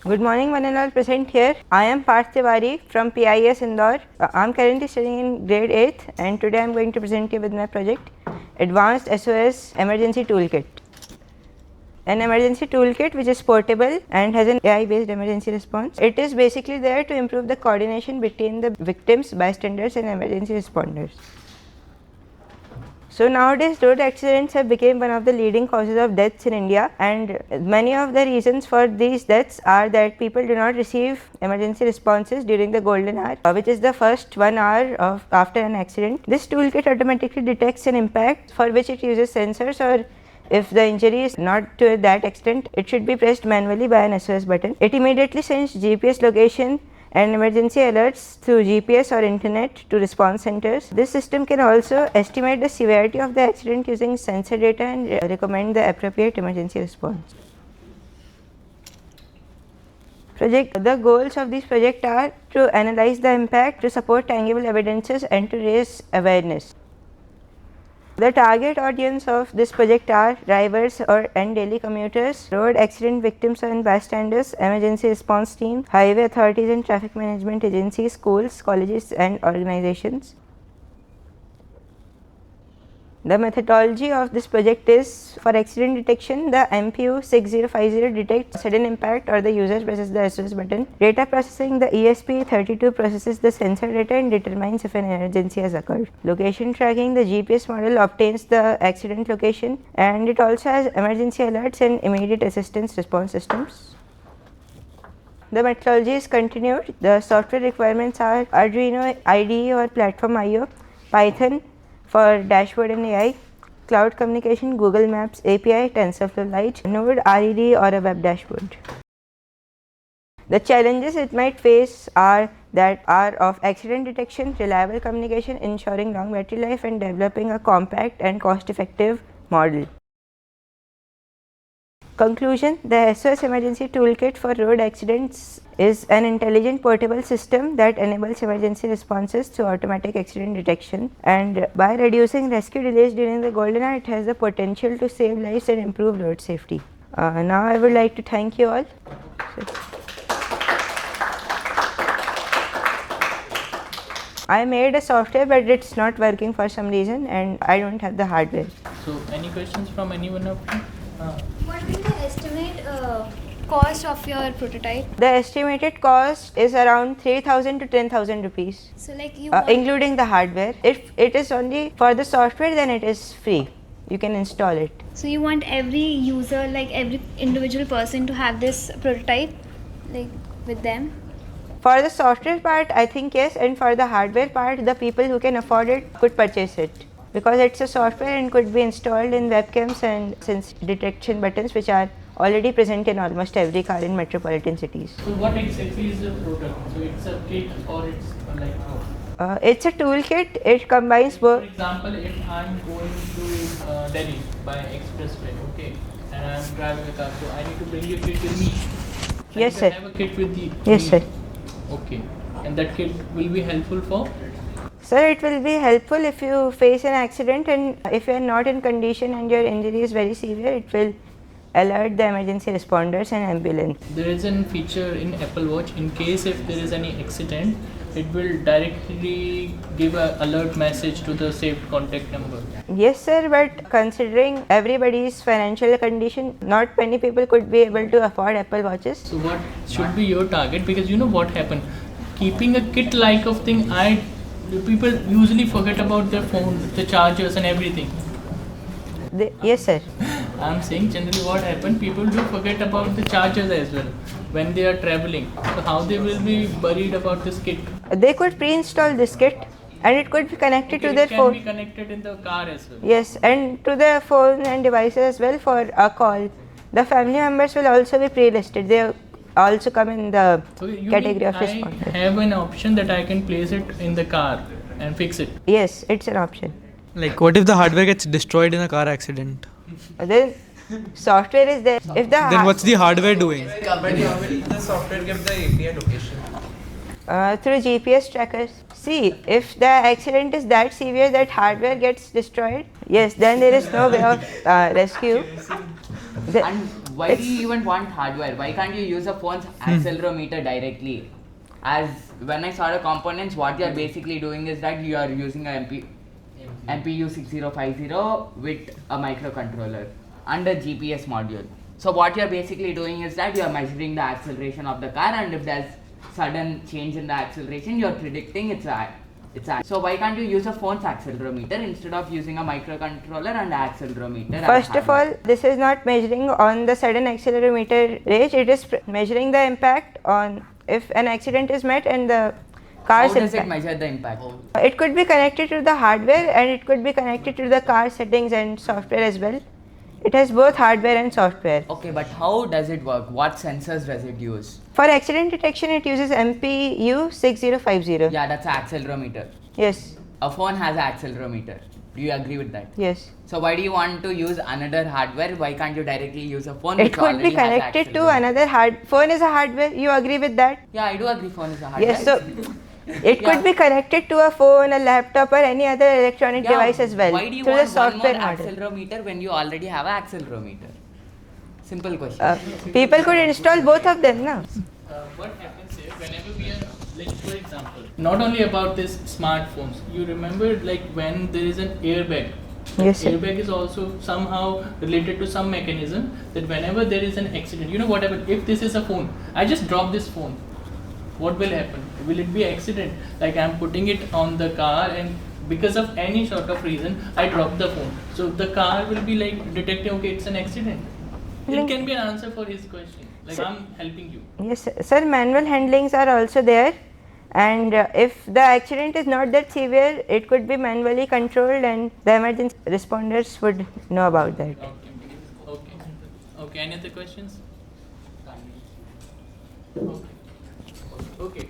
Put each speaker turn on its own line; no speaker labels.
Good morning, one and all present here. I am Parth Tiwari from PIS Indore. I am currently studying in grade 8th and today I am going to present you with my project, Advanced SOS Emergency Toolkit. An emergency toolkit which is portable and has an AI based emergency response. It is basically there to improve the coordination between the victims, bystanders and emergency responders. So nowadays road accidents have become one of the leading causes of deaths in India, and many of the reasons for these deaths are that people do not receive emergency responses during the golden hour, which is the first 1 hour of after an accident. This toolkit automatically detects an impact for which it uses sensors, or if the injury is not to that extent, it should be pressed manually by an SOS button. It immediately sends GPS location and emergency alerts through GPS or internet to response centers. This system can also estimate the severity of the accident using sensor data and recommend the appropriate emergency response. The goals of this project are to analyze the impact, to support tangible evidences and to raise awareness. The target audience of this project are drivers and daily commuters, road accident victims and bystanders, emergency response team, highway authorities and traffic management agencies, schools, colleges and organizations. The methodology of this project is: for accident detection, the MPU 6050 detects sudden impact or the user presses the SOS button. Data processing, the ESP32 processes the sensor data and determines if an emergency has occurred. Location tracking, the GPS model obtains the accident location and it also has emergency alerts and immediate assistance response systems. The methodology is continued. The software requirements are Arduino IDE or Platform IO, Python for dashboard and AI, cloud communication, Google Maps API, TensorFlow Lite, Node RED or a web dashboard. The challenges it might face are of accident detection, reliable communication, ensuring long battery life and developing a compact and cost-effective model. Conclusion: the SOS Emergency Toolkit for road accidents is an intelligent portable system that enables emergency responses through automatic accident detection, and by reducing rescue delays during the golden hour, it has the potential to save lives and improve road safety. Now I would like to thank you all. I made a software but it's not working for some reason and I don't have the hardware.
So any questions from anyone of you?
What will the estimate cost of your prototype?
The estimated cost is around 3,000 to 10,000 rupees.
So like you
including the hardware. If it is only for the software, then it is free. You can install it.
So you want every user, like every individual person to have this prototype like with them?
For the software part, I think yes, and for the hardware part, the people who can afford it could purchase it, because it's a software and could be installed in webcams and sense detection buttons which are already present in almost every car in metropolitan cities.
So what exactly is the product? So it's a kit or it's like what?
It's a toolkit. It combines both.
For example, if I'm going to Delhi by expressway, okay, and I'm driving a car, so I need to bring a kit with me.
Yes, sir.
I have a kit with you.
Yes, sir.
Okay, and that kit will be helpful for?
Sir, it will be helpful if you face an accident and if you are not in condition and your injury is very severe, it will alert the emergency responders and ambulance.
There is a feature in Apple Watch, in case if there is any accident, it will directly give an alert message to the saved contact number.
Yes, sir, but considering everybody's financial condition, not many people could be able to afford Apple Watches.
So what should be your target? Because you know what happened, keeping a kit like of thing, people usually forget about their phone, the chargers and everything.
Yes, sir.
I'm saying generally what happened, people do forget about the chargers as well when they are traveling. So how they will be worried about this kit?
They could pre-install this kit and it could be connected to their phone.
It can be connected in the car as well.
Yes, and to their phone and devices as well for a call. The family members will also be pre-listed. They also come in the category of responder.
I have an option that I can place it in the car and fix it.
Yes, it's an option.
Like what if the hardware gets destroyed in a car accident?
Then software is there. If
then what's the hardware doing?
How will the software give the API location?
Through GPS trackers. See, if the accident is that severe that hardware gets destroyed, yes, then there is no way of rescue.
And
Why do you even want hardware? Why can't you use a phone's accelerometer directly? As when I saw the components, what you are basically doing is that you are using a MPU 6050 with a microcontroller and a GPS module. So what you are basically doing is that you are measuring the acceleration of the car, and if there's sudden change in the acceleration, you are predicting its. So why can't you use a phone's accelerometer instead of using a microcontroller and accelerometer? as
First of
hardware?
all, this is not measuring on the sudden accelerometer range. It is measuring the impact on if an accident is met and the car's
How does it
impact.
measure the impact?
It could be connected to the hardware and it could be connected to the car settings and software as well. It has both hardware and software.
Okay, but how does it work? What sensors does it use?
For accident detection, it uses MPU 6050.
Yeah, that's an accelerometer.
Yes,
A phone has an accelerometer. Do you agree with that?
yes.
So why do you want to use another hardware? Why can't you directly use a phone?
It
which
could be
already has a
connected to
accelerometer?
another phone is a hardware. You agree with that?
Yeah, I do agree. Phone is a hardware.
Yes. So it
Yeah.
could be connected to a phone, a laptop, or any other electronic
Yeah,
device as well
Why do you
through
want
the software
one more
model.
accelerometer when you already have an accelerometer? Simple question.
People could install both of them, na?
What happens here whenever we are, like, for example, not only about this smartphones, you remember like when there is an airbag.
Yes, sir.
Airbag is also somehow related to some mechanism that whenever there is an accident, you know what happens? If this is a phone, I just drop this phone. What will happen? Will it be an accident? Like I'm putting it on the car and because of any sort of reason, I drop the phone. So the car will be like detecting, okay, it's an accident. It can be an answer for his question. Like I'm helping you.
Yes, sir. Manual handlings are also there, and if the accident is not that severe, it could be manually controlled, and the emergency responders would know about that.
Okay. Any other questions? Okay.